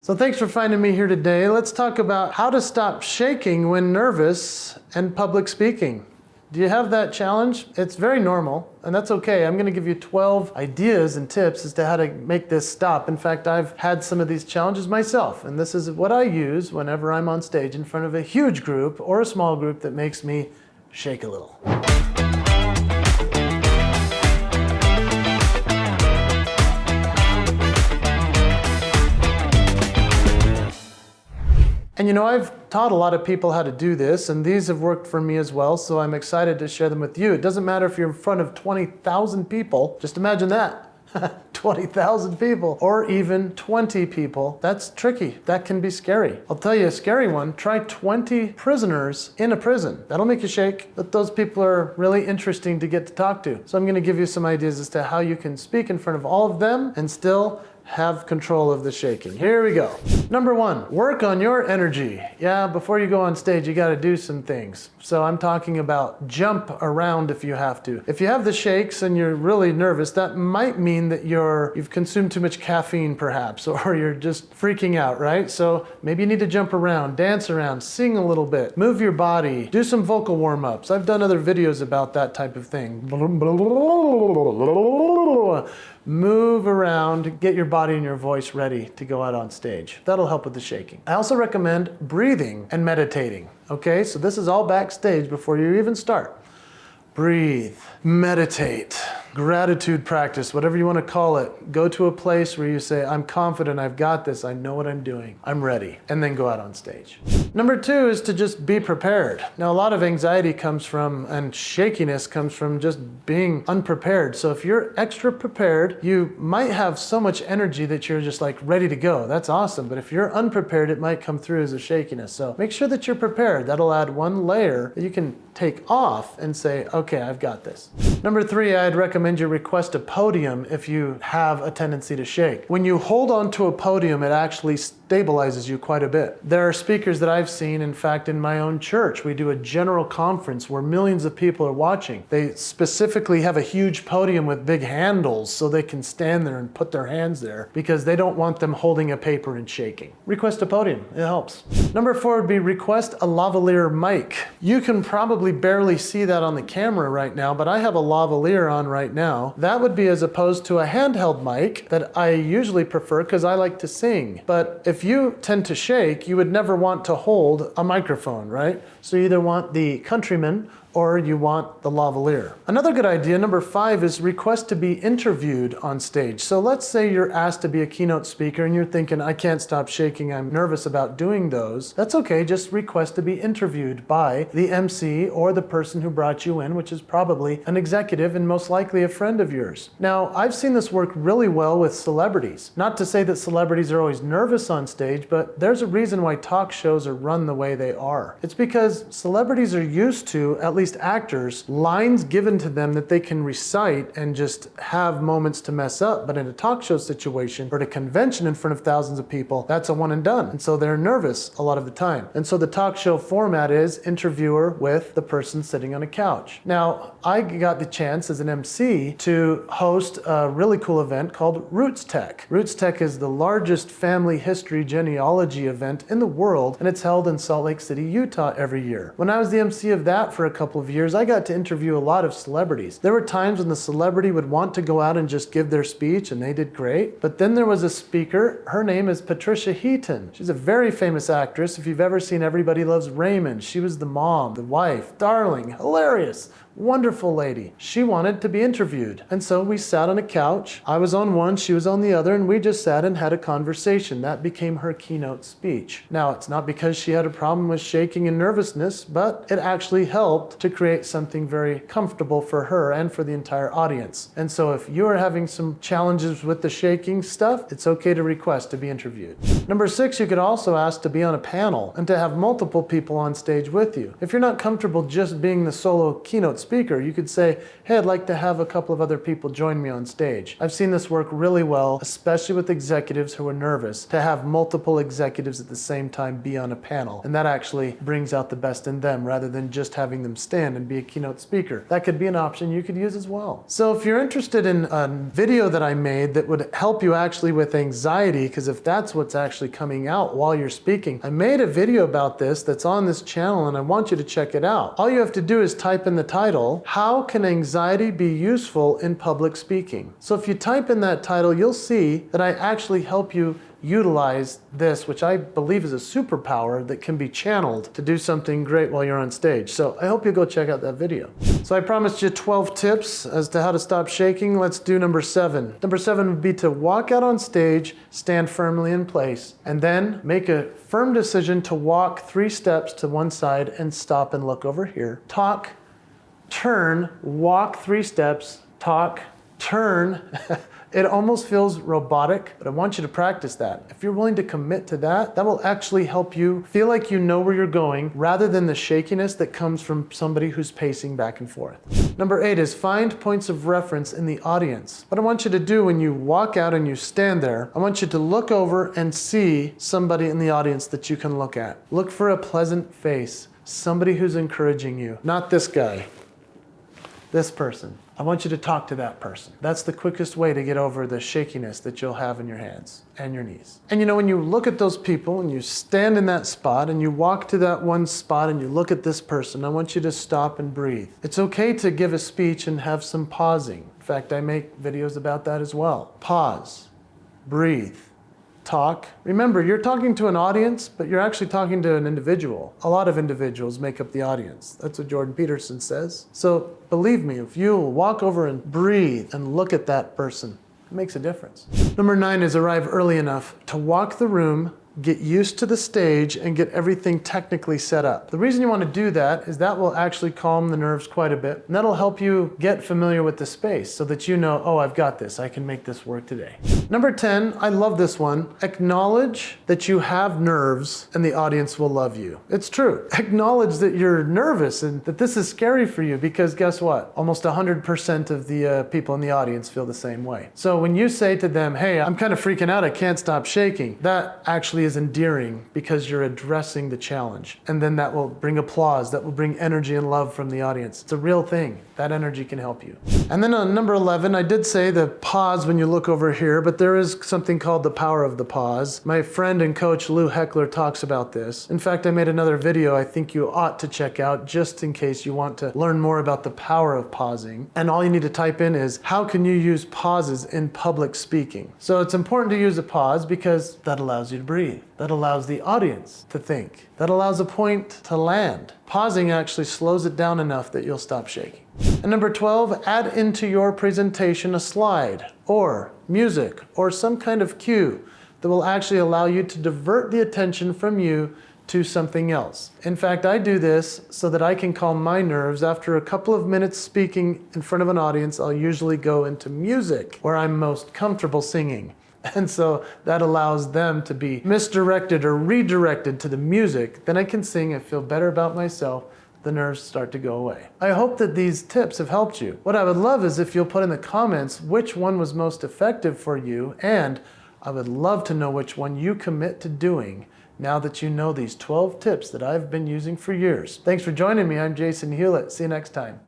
So thanks for finding me here today. Let's talk about how to stop shaking when nervous and public speaking. Do you have that challenge? It's very normal, and that's okay. I'm gonna give you 12 ideas and tips as to how to make this stop. In fact, I've had some of these challenges myself, and this is what I use whenever I'm on stage in front of a huge group or a small group that makes me shake a little. And you know, I've taught a lot of people how to do this, and these have worked for me as well, so I'm excited to share them with you. It doesn't matter if you're in front of 20,000 people, just imagine that. 20,000 people, or even 20 people. That's tricky. That can be scary. I'll tell you a scary one. Try 20 prisoners in a prison. That'll make you shake, but those people are really interesting to get to talk to. So I'm gonna give you some ideas as to how you can speak in front of all of them and still have control of the shaking. Here we go. Number one, work on your energy. Yeah, before you go on stage, you gotta do some things. So I'm talking about jump around if you have to. If you have the shakes and you're really nervous, that might mean that you've consumed too much caffeine perhaps, or you're just freaking out, right? So maybe you need to jump around, dance around, sing a little bit, move your body, do some vocal warm-ups. I've done other videos about that type of thing. Move around, get your body and your voice ready to go out on stage. That'll help with the shaking. I also recommend breathing and meditating. Okay, so this is all backstage before you even start. Breathe, meditate, gratitude practice, whatever you want to call it. Go to a place where you say, I'm confident, I've got this, I know what I'm doing, I'm ready, and then go out on stage. Number two is to just be prepared. Now, a lot of anxiety comes from, and shakiness comes from just being unprepared. So if you're extra prepared, you might have so much energy that you're just like ready to go. That's awesome. But if you're unprepared, it might come through as a shakiness. So make sure that you're prepared. That'll add one layer that you can take off and say, okay, I've got this. Number three, I'd recommend you request a podium if you have a tendency to shake. When you hold onto a podium, it actually stabilizes you quite a bit. There are speakers that I've seen, in fact, in my own church. We do a general conference where millions of people are watching. They specifically have a huge podium with big handles so they can stand there and put their hands there because they don't want them holding a paper and shaking. Request a podium, it helps. Number four would be request a lavalier mic. You can probably barely see that on the camera right now, but I have a lavalier on right now. That would be as opposed to a handheld mic that I usually prefer because I like to sing. But if you tend to shake, you would never want to hold a microphone, right? So you either want the Countryman or you want the lavalier. Another good idea, number five, is request to be interviewed on stage. So let's say you're asked to be a keynote speaker and you're thinking, I can't stop shaking, I'm nervous about doing those. That's okay, just request to be interviewed by the MC or the person who brought you in, which is probably an executive and most likely a friend of yours. Now, I've seen this work really well with celebrities. Not to say that celebrities are always nervous on stage, but there's a reason why talk shows are run the way they are. It's because celebrities are used to, at least actors, lines given to them that they can recite and just have moments to mess up. But in a talk show situation or at a convention in front of thousands of people, that's a one and done. And so they're nervous a lot of the time. And so the talk show format is interviewer with the person sitting on a couch. Now, I got the chance as an MC to host a really cool event called Roots Tech. Roots Tech is the largest family history genealogy event in the world, and it's held in Salt Lake City, Utah every year. When I was the MC of that for a couple of years, I got to interview a lot of celebrities. There were times when the celebrity would want to go out and just give their speech, and they did great. But then there was a speaker, her name is Patricia Heaton. She's a very famous actress. If you've ever seen Everybody Loves Raymond, she was the mom, the wife, darling, hilarious, wonderful lady. She wanted to be interviewed. And so we sat on a couch. I was on one, she was on the other, and we just sat and had a conversation. That became her keynote speech. Now, it's not because she had a problem with shaking and nervousness, but it actually helped to create something very comfortable for her and for the entire audience. And so if you are having some challenges with the shaking stuff, it's okay to request to be interviewed. Number six, you could also ask to be on a panel and to have multiple people on stage with you. If you're not comfortable just being the solo keynote speaker, speaker, you could say, hey, I'd like to have a couple of other people join me on stage. I've seen this work really well, especially with executives who are nervous, to have multiple executives at the same time be on a panel. And that actually brings out the best in them rather than just having them stand and be a keynote speaker. That could be an option you could use as well. So if you're interested in a video that I made that would help you actually with anxiety, because if that's what's actually coming out while you're speaking, I made a video about this that's on this channel and I want you to check it out. All you have to do is type in the title, How Can Anxiety Be Useful in Public Speaking? So if you type in that title, you'll see that I actually help you utilize this, which I believe is a superpower that can be channeled to do something great while you're on stage. So I hope you go check out that video. So I promised you 12 tips as to how to stop shaking. Let's do number 7. Number 7 would be to walk out on stage, stand firmly in place, and then make a firm decision to walk 3 steps to one side and stop and look over here. Talk, turn, walk 3 steps, talk, turn. It almost feels robotic, but I want you to practice that. If you're willing to commit to that, that will actually help you feel like you know where you're going rather than the shakiness that comes from somebody who's pacing back and forth. Number 8 is find points of reference in the audience. What I want you to do when you walk out and you stand there, I want you to look over and see somebody in the audience that you can look at. Look for a pleasant face, somebody who's encouraging you. Not this guy, this person. I want you to talk to that person. That's the quickest way to get over the shakiness that you'll have in your hands and your knees. And you know, when you look at those people and you stand in that spot and you walk to that one spot and you look at this person, I want you to stop and breathe. It's okay to give a speech and have some pausing. In fact, I make videos about that as well. Pause, breathe, talk. Remember, you're talking to an audience, but you're actually talking to an individual. A lot of individuals make up the audience. That's what Jordan Peterson says. So believe me, if you'll walk over and breathe and look at that person, it makes a difference. Number 9 is arrive early enough to walk the room, get used to the stage, and get everything technically set up. The reason you want to do that is that will actually calm the nerves quite a bit, and that'll help you get familiar with the space so that you know, oh, I've got this. I can make this work today. Number 10, I love this one. Acknowledge that you have nerves and the audience will love you. It's true. Acknowledge that you're nervous and that this is scary for you because guess what? Almost 100% of the people in the audience feel the same way. So when you say to them, hey, I'm kind of freaking out, I can't stop shaking, that actually is endearing because you're addressing the challenge. And then that will bring applause, that will bring energy and love from the audience. It's a real thing. That energy can help you. And then on number 11, I did say the pause when you look over here, but there is something called the power of the pause. My friend and coach Lou Heckler talks about this. In fact, I made another video I think you ought to check out just in case you want to learn more about the power of pausing. And all you need to type in is, how can you use pauses in public speaking? So it's important to use a pause because that allows you to breathe. That allows the audience to think. That allows a point to land. Pausing actually slows it down enough that you'll stop shaking. And number 12, add into your presentation a slide or music or some kind of cue that will actually allow you to divert the attention from you to something else. In fact, I do this so that I can calm my nerves. After a couple of minutes speaking in front of an audience, I'll usually go into music where I'm most comfortable singing. And so that allows them to be misdirected or redirected to the music. Then I can sing and feel better about myself. The nerves start to go away. I hope that these tips have helped you. What I would love is if you'll put in the comments which one was most effective for you, and I would love to know which one you commit to doing now that you know these 12 tips that I've been using for years. Thanks for joining me. I'm Jason Hewlett. See you next time.